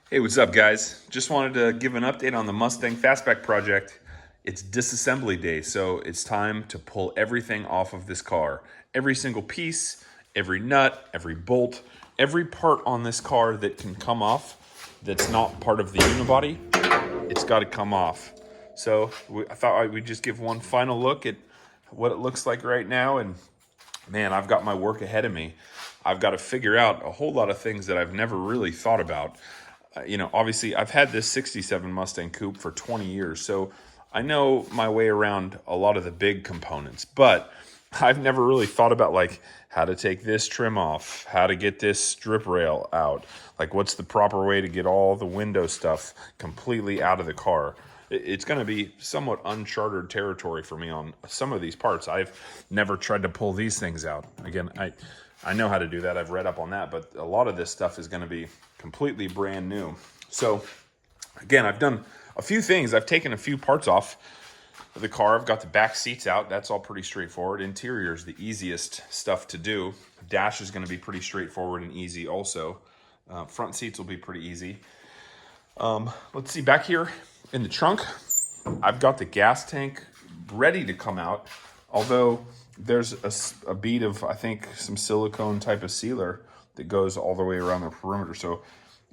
Hey, what's up, guys? Just wanted to give an update on the Mustang Fastback project. It's disassembly day, so it's time to pull everything off of this car. Every single piece, every nut, every bolt, every part on this car that can come off that's not part of the unibody, it's got to come off. So I thought we'd just give one final look at what it looks like right now, and man, I've got my work ahead of me. I've got to figure out a whole lot of things that I've never really thought about. Obviously, I've had this 67 Mustang Coupe for 20 years, so I know my way around a lot of the big components, but I've never really thought about like how to take this trim off, how to get this strip rail out, like what's the proper way to get all the window stuff completely out of the car. It's going to be somewhat uncharted territory for me on some of these parts. I've never tried to pull these things out. Again, I know how to do that. I've read up on that, but a lot of this stuff is going to be completely brand new. So again, I've done a few things. I've taken a few parts off the car. I've got the back seats out. That's all pretty straightforward. Interior is the easiest stuff to do. Dash is going to be pretty straightforward and easy also. Front seats will be pretty easy. Let's see, back here in the trunk, I've got the gas tank ready to come out, although there's a bead of, I think, some silicone type of sealer that goes all the way around the perimeter. So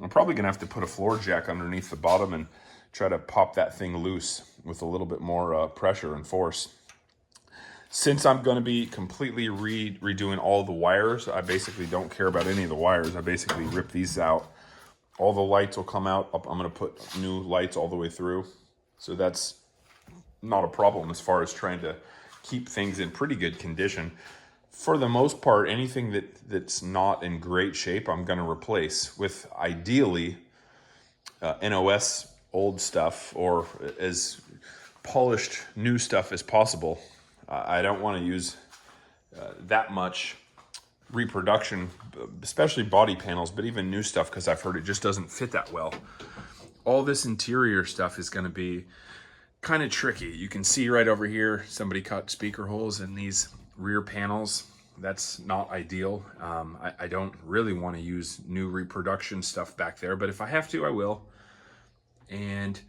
I'm probably going to have to put a floor jack underneath the bottom and try to pop that thing loose with a little bit more pressure and force. Since I'm going to be completely redoing all the wires, I basically don't care about any of the wires. I basically rip these out. All the lights will come out. I'm going to put new lights all the way through. So that's not a problem as far as trying to keep things in pretty good condition. For the most part, anything that's not in great shape, I'm going to replace with ideally NOS old stuff or as polished new stuff as possible. I don't want to use that much reproduction, especially body panels, but even new stuff, because I've heard it just doesn't fit that well. All this interior stuff is going to be kind of tricky. You can see right over here, somebody cut speaker holes in these rear panels. That's not ideal. I don't really want to use new reproduction stuff back there, but if I have to, I will. And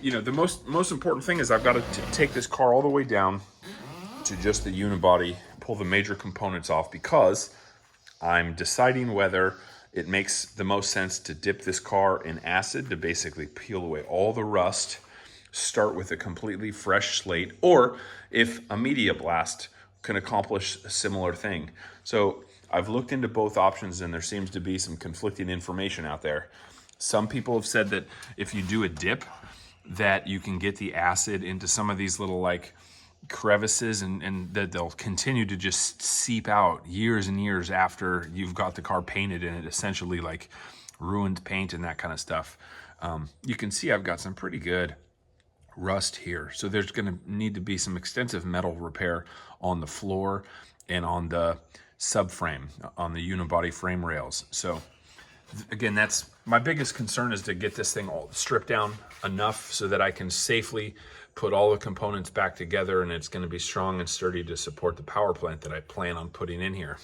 the most important thing is I've got to take this car all the way down to just the unibody, pull the major components off, because I'm deciding whether it makes the most sense to dip this car in acid to basically peel away all the rust, start with a completely fresh slate, or if a media blast can accomplish a similar thing. So I've looked into both options, and there seems to be some conflicting information out there. Some people have said that if you do a dip, that you can get the acid into some of these little like crevices, and that they'll continue to just seep out years and years after you've got the car painted and it essentially like ruined paint and that kind of stuff. You can see I've got some pretty good rust here. So there's going to need to be some extensive metal repair on the floor and on the subframe, on the unibody frame rails. So again, that's my biggest concern, is to get this thing all stripped down enough so that I can safely put all the components back together, and it's going to be strong and sturdy to support the power plant that I plan on putting in here.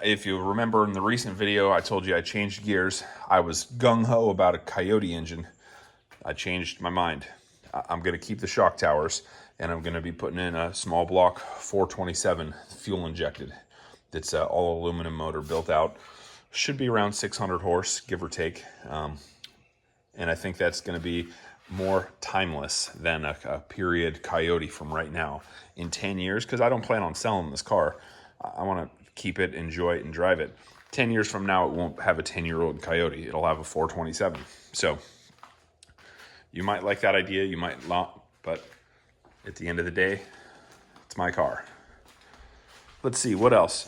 If you remember in the recent video, I told you I changed gears. I was gung-ho about a Coyote engine. I changed my mind. I'm going to keep the shock towers, and I'm going to be putting in a small block 427 fuel injected. That's an all aluminum motor built out. Should be around 600 horse, give or take. And I think that's going to be more timeless than a period Coyote from right now. In 10 years, because I don't plan on selling this car. I want to keep it, enjoy it, and drive it. 10 years from now, it won't have a 10-year-old Coyote. It'll have a 427. So you might like that idea, you might not, but at the end of the day, it's my car. Let's see, what else?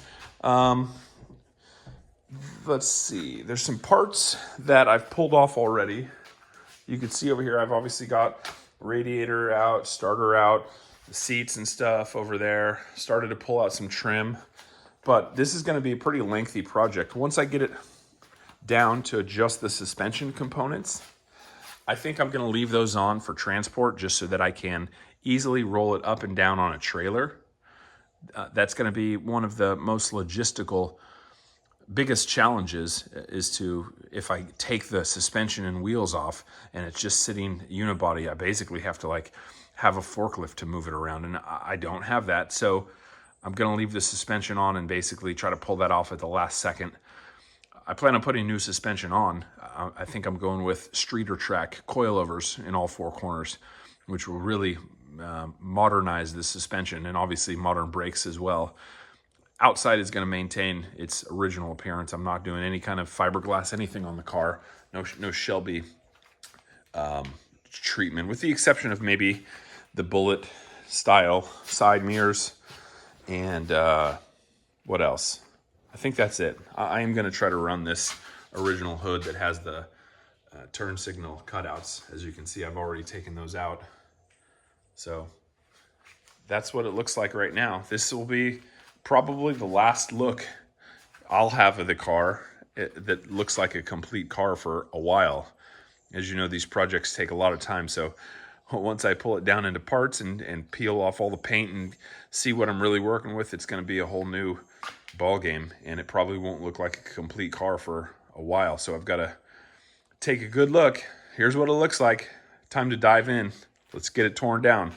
Let's see, there's some parts that I've pulled off already. You can see over here, I've obviously got radiator out, starter out, the seats and stuff over there. Started to pull out some trim, but this is going to be a pretty lengthy project. Once I get it down to just the suspension components, I think I'm going to leave those on for transport just so that I can easily roll it up and down on a trailer. That's going to be one of the most logistical biggest challenges, is to if I take the suspension and wheels off and it's just sitting unibody, I basically have to like have a forklift to move it around, and I don't have that. So I'm gonna leave the suspension on and basically try to pull that off at the last second. I plan on putting new suspension on. I think I'm going with streeter track coilovers in all four corners, which will really modernize the suspension, and obviously modern brakes as well. Outside is going to maintain its original appearance. I'm not doing any kind of fiberglass anything on the car. No Shelby treatment, with the exception of maybe the bullet style side mirrors and what else? I think that's it. I am going to try to run this original hood that has the turn signal cutouts. As you can see, I've already taken those out. So that's what it looks like right now. This will be probably the last look I'll have of the car that looks like a complete car for a while. As you know, these projects take a lot of time. So once I pull it down into parts and peel off all the paint and see what I'm really working with, it's going to be a whole new ball game, and it probably won't look like a complete car for a while. So I've got to take a good look. Here's what it looks like. Time to dive in. Let's get it torn down.